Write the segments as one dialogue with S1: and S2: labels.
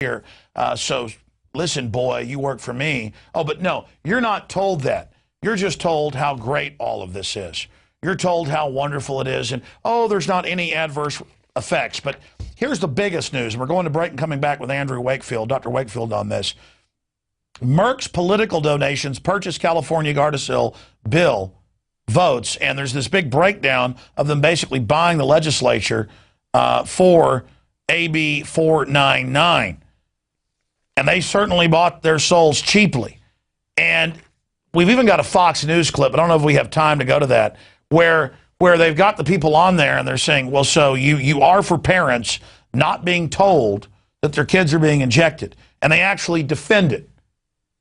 S1: here. So listen, boy, you work for me. Oh, but no, you're not told that. You're just told how great all of this is. You're told how wonderful it is. And, oh, there's not any adverse effects. But here's the biggest news. And we're going to break and coming back with Andrew Wakefield, Dr. Wakefield on this. Merck's political donations purchased California Gardisill bill votes. And there's this big breakdown of them basically buying the legislature for AB 499. And they certainly bought their souls cheaply. And we've even got a Fox News clip, I don't know if we have time to go to that, where they've got the people on there and they're saying, well, so you are for parents not being told that their kids are being injected. And they actually defend it.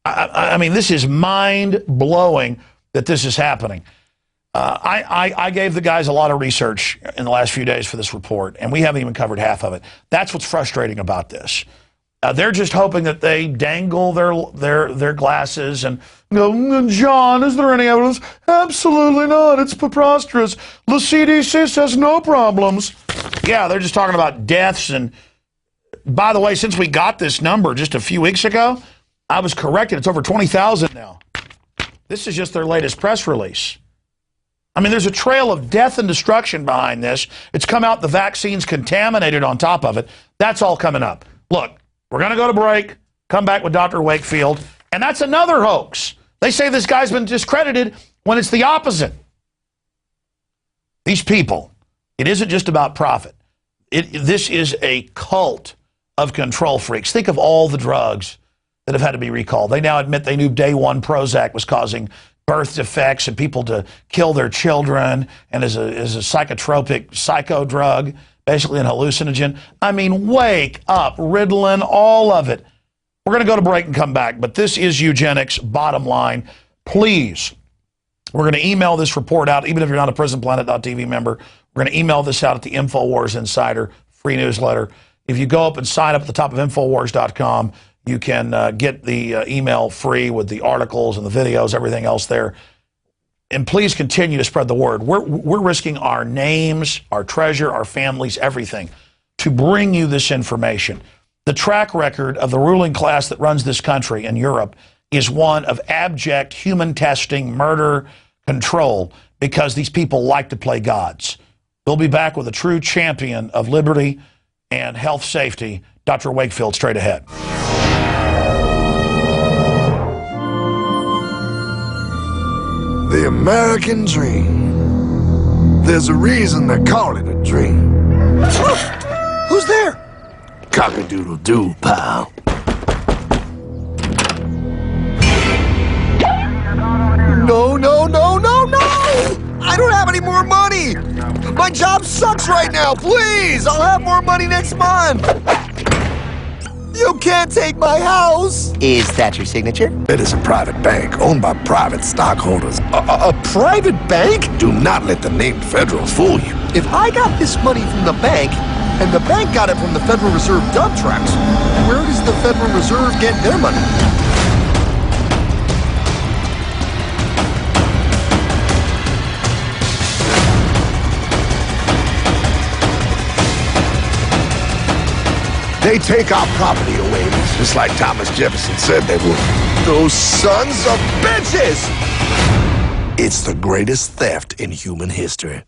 S1: I mean, this is mind-blowing that this is happening. I gave the guys a lot of research in the last few days for this report, and we haven't even covered half of it. That's what's frustrating about this. They're just hoping that they dangle their glasses and go, John, is there any evidence? Absolutely not. It's preposterous. The CDC says no problems. Yeah, they're just talking about deaths. And by the way, since we got this number just a few weeks ago, I was corrected. It's over 20,000 now. This is just their latest press release. I mean, there's a trail of death and destruction behind this. It's come out the vaccine's contaminated on top of it. That's all coming up. Look, we're going to go to break, come back with Dr. Wakefield, and that's another hoax. They say this guy's been discredited when it's the opposite. These people, it isn't just about profit. This is a cult of control freaks. Think of all the drugs that have had to be recalled. They now admit they knew day one Prozac was causing birth defects and people to kill their children, and is a psychotropic psycho drug, basically an hallucinogen. I mean, wake up, Ritalin, all of it. We're going to go to break and come back, but this is eugenics, bottom line. Please, we're going to email this report out, even if you're not a PrisonPlanet.tv member. We're going to email this out at the InfoWars Insider free newsletter. If you go up and sign up at the top of InfoWars.com, you can get the email free with the articles and the videos, everything else there. And please continue to spread the word. We're risking our names, our treasure, our families, everything to bring you this information. The track record of the ruling class that runs this country in Europe is one of abject human testing, murder, control, because these people like to play gods. We'll be back with a true champion of liberty and health safety, Dr. Wakefield, straight ahead.
S2: The American dream. There's a reason they call it a dream.
S3: Who's there?
S2: Cock-a-doodle-doo, pal.
S3: No, no, no, no, no! I don't have any more money! My job sucks right now, please! I'll have more money next month! You can't take my house!
S4: Is that your signature?
S2: It is a private bank owned by private stockholders.
S3: A private bank?
S2: Do not let the named federals fool you.
S3: If I got this money from the bank, and the bank got it from the Federal Reserve dump trucks, where does the Federal Reserve get their money?
S2: They take our property away, just like Thomas Jefferson said they would.
S3: Those sons of bitches!
S2: It's the greatest theft in human history.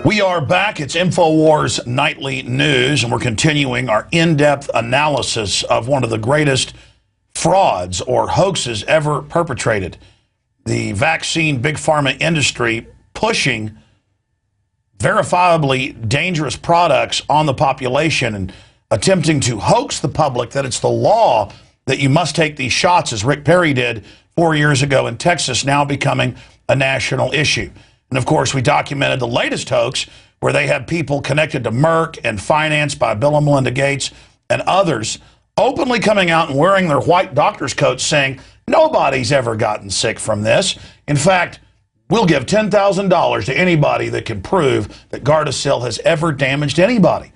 S1: We are back. It's InfoWars Nightly News, and we're continuing our in-depth analysis of one of the greatest frauds or hoaxes ever perpetrated. The vaccine big pharma industry pushing verifiably dangerous products on the population and attempting to hoax the public that it's the law that you must take these shots, as Rick Perry did 4 years ago in Texas, now becoming a national issue. And, of course, we documented the latest hoax where they have people connected to Merck and financed by Bill and Melinda Gates and others openly coming out and wearing their white doctor's coats saying, nobody's ever gotten sick from this. In fact, we'll give $10,000 to anybody that can prove that Gardisill has ever damaged anybody.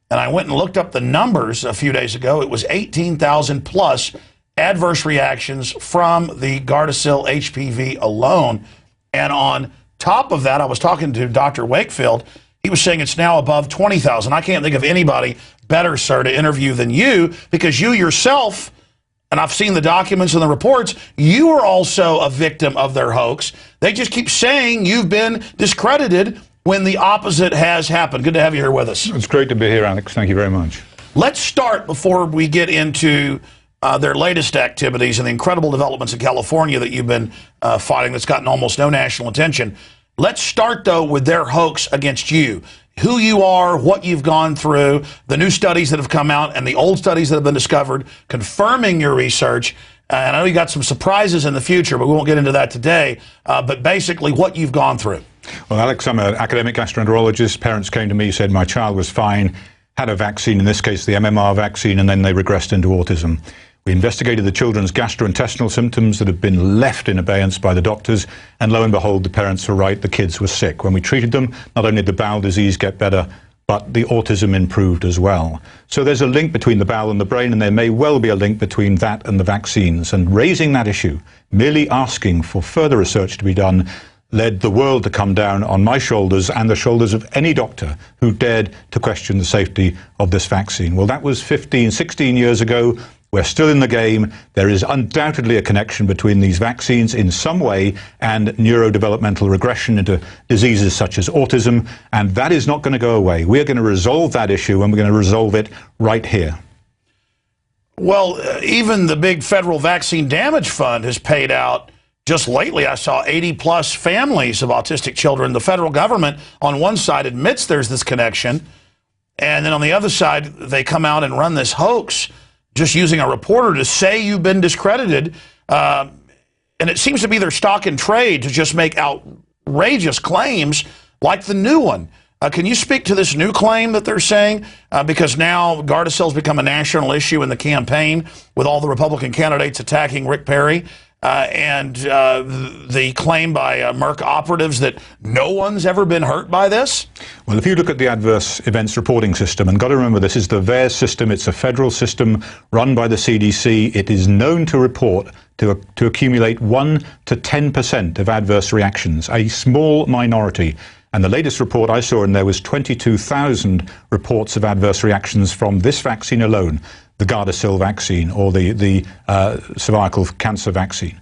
S1: And I went and looked up the numbers a few days ago. It was 18,000 plus adverse reactions from the Gardisill HPV alone. And on top of that, I was talking to Dr. Wakefield. He was saying it's now above 20,000. I can't think of anybody better, sir, to interview than you, because you yourself, and I've seen the documents and the reports, you are also a victim of their hoax. They just keep saying you've been discredited when the opposite has happened. Good to have you here with us.
S4: It's great to be here, Alex. Thank you very much.
S1: Let's start before we get into their latest activities and the incredible developments in California that you've been fighting that's gotten almost no national attention. Let's start, though, with their hoax against you. Who you are, what you've gone through, the new studies that have come out, and the old studies that have been discovered, confirming your research. And I know you got some surprises in the future, but we won't get into that today. But basically, what you've gone through.
S4: Well, Alex, I'm an academic gastroenterologist. Parents came to me, said my child was fine, had a vaccine, in this case the MMR vaccine, and then they regressed into autism. We investigated the children's gastrointestinal symptoms that had been left in abeyance by the doctors, and lo and behold, the parents were right, the kids were sick. When we treated them, not only did the bowel disease get better, but the autism improved as well. So there's a link between the bowel and the brain, and there may well be a link between that and the vaccines. And raising that issue, merely asking for further research to be done, led the world to come down on my shoulders and the shoulders of any doctor who dared to question the safety of this vaccine. Well, that was 15, 16 years ago. We're still in the game. There is undoubtedly a connection between these vaccines in some way and neurodevelopmental regression into diseases such as autism, and that is not going to go away. We are going to resolve that issue, and we're going to resolve it right here.
S1: Well, even the big federal vaccine damage fund has paid out. Just lately, I saw 80-plus families of autistic children. The federal government, on one side, admits there's this connection, and then on the other side, they come out and run this hoax, just using a reporter to say you've been discredited. And it seems to be their stock in trade to just make outrageous claims like the new one. Can you speak to this new claim that they're saying? Because now Gardisill's become a national issue in the campaign with all the Republican candidates attacking Rick Perry. And the claim by Merck operatives that no one's ever been hurt by this?
S4: Well, if you look at the adverse events reporting system, and got to remember this is the VAERS system, it's a federal system run by the CDC. It is known to report to accumulate 1 to 10% of adverse reactions, a small minority. And the latest report I saw in there was 22,000 reports of adverse reactions from this vaccine alone, the Gardisill vaccine, or the cervical cancer vaccine.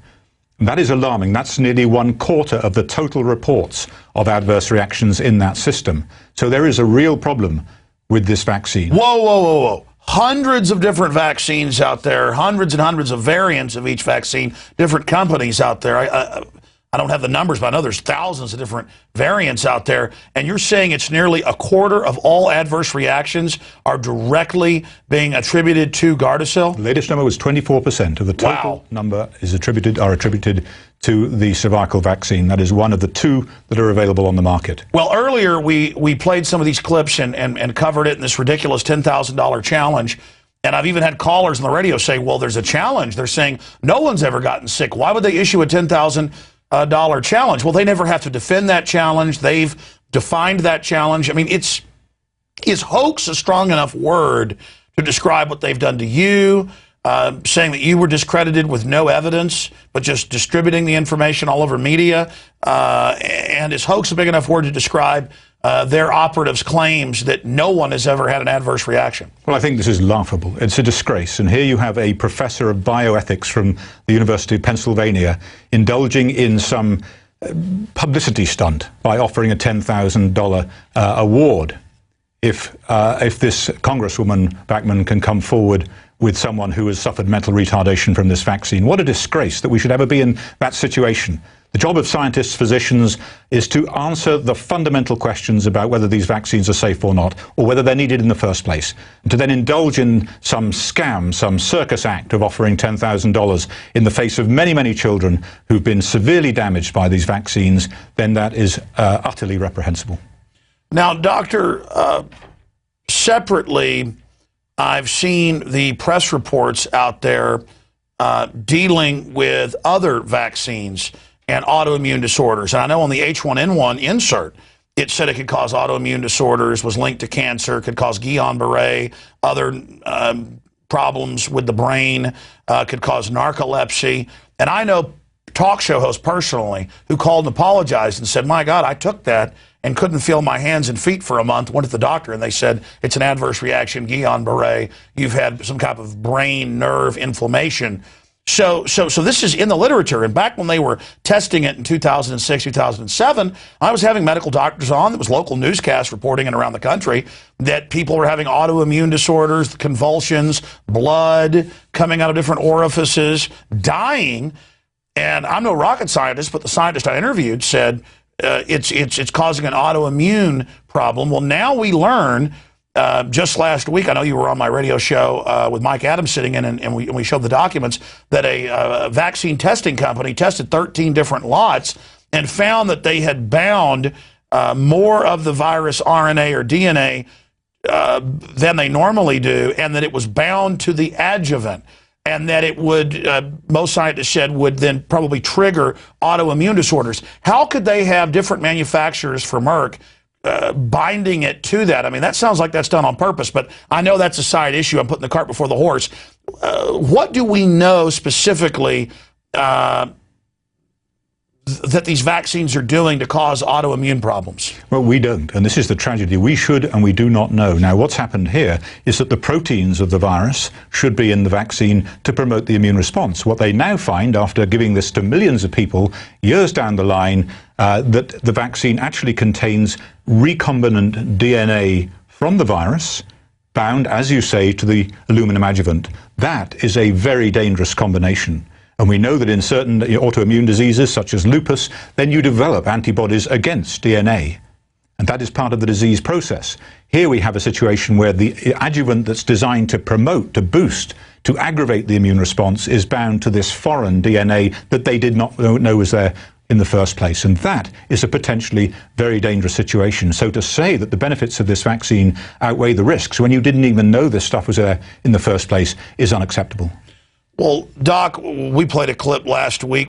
S4: And that is alarming. That's nearly 1/4 of the total reports of adverse reactions in that system. So there is a real problem with this vaccine.
S1: Whoa, whoa, whoa, whoa. Hundreds of different vaccines out there, hundreds and hundreds of variants of each vaccine, different companies out there. I don't have the numbers, but I know there's thousands of different variants out there. And you're saying it's nearly 1/4 of all adverse reactions are directly being attributed to Gardisill?
S4: The latest number was 24% of the total number are attributed to the cervical vaccine. That is one of the 2 that are available on the market.
S1: Well, earlier we played some of these clips and covered it in this ridiculous $10,000 challenge. And I've even had callers on the radio say, well, there's a challenge. They're saying no one's ever gotten sick. Why would they issue a $10,000 challenge? Well, they never have to defend that challenge. They've defined that challenge. I mean, is hoax a strong enough word to describe what they've done to you, saying that you were discredited with no evidence, but just distributing the information all over media? And is hoax a big enough word to describe their operatives' claims that no one has ever had an adverse reaction?
S4: Well, I think this is laughable. It's a disgrace. And here you have a professor of bioethics from the University of Pennsylvania indulging in some publicity stunt by offering a $10,000 award if this Congresswoman Backman can come forward with someone who has suffered mental retardation from this vaccine. What a disgrace that we should ever be in that situation. The job of scientists, physicians, is to answer the fundamental questions about whether these vaccines are safe or not, or whether they're needed in the first place. And to then indulge in some scam, some circus act of offering $10,000 in the face of many, many children who've been severely damaged by these vaccines, then that is utterly reprehensible.
S1: Now, Doctor, separately, I've seen the press reports out there dealing with other vaccines and autoimmune disorders. And I know on the H1N1 insert, it said it could cause autoimmune disorders, was linked to cancer, could cause Guillain-Barré, other problems with the brain, could cause narcolepsy. And I know talk show hosts personally who called and apologized and said, my God, I took that and couldn't feel my hands and feet for a month, went to the doctor, and they said, it's an adverse reaction, Guillain-Barré, you've had some type of brain nerve inflammation. So this is in the literature, and back when they were testing it in 2006, 2007, I was having medical doctors on. There was local newscasts reporting it around the country that people were having autoimmune disorders, convulsions, blood coming out of different orifices, dying. And I'm no rocket scientist, but the scientist I interviewed said it's causing an autoimmune problem. Well, now we learn. Just last week, I know you were on my radio show with Mike Adams sitting in, and we showed the documents that a vaccine testing company tested 13 different lots and found that they had bound more of the virus RNA or DNA than they normally do, and that it was bound to the adjuvant, and that it would, most scientists said, would then probably trigger autoimmune disorders. How could they have different manufacturers for Merck binding it to that? I mean, that sounds like that's done on purpose, but I know that's a side issue. I'm putting the cart before the horse. What do we know specifically that these vaccines are doing to cause autoimmune problems?
S4: Well, we don't, and this is the tragedy. We should, and we do not know. Now, what's happened here is that the proteins of the virus should be in the vaccine to promote the immune response. What they now find, after giving this to millions of people years down the line, that the vaccine actually contains recombinant DNA from the virus, bound, as you say, to the aluminum adjuvant. That is a very dangerous combination. And we know that in certain autoimmune diseases, such as lupus, then you develop antibodies against DNA. And that is part of the disease process. Here we have a situation where the adjuvant that's designed to promote, to boost, to aggravate the immune response is bound to this foreign DNA that they did not know was there in the first place. And that is a potentially very dangerous situation. So to say that the benefits of this vaccine outweigh the risks when you didn't even know this stuff was there in the first place is unacceptable.
S1: Well, Doc, we played a clip last week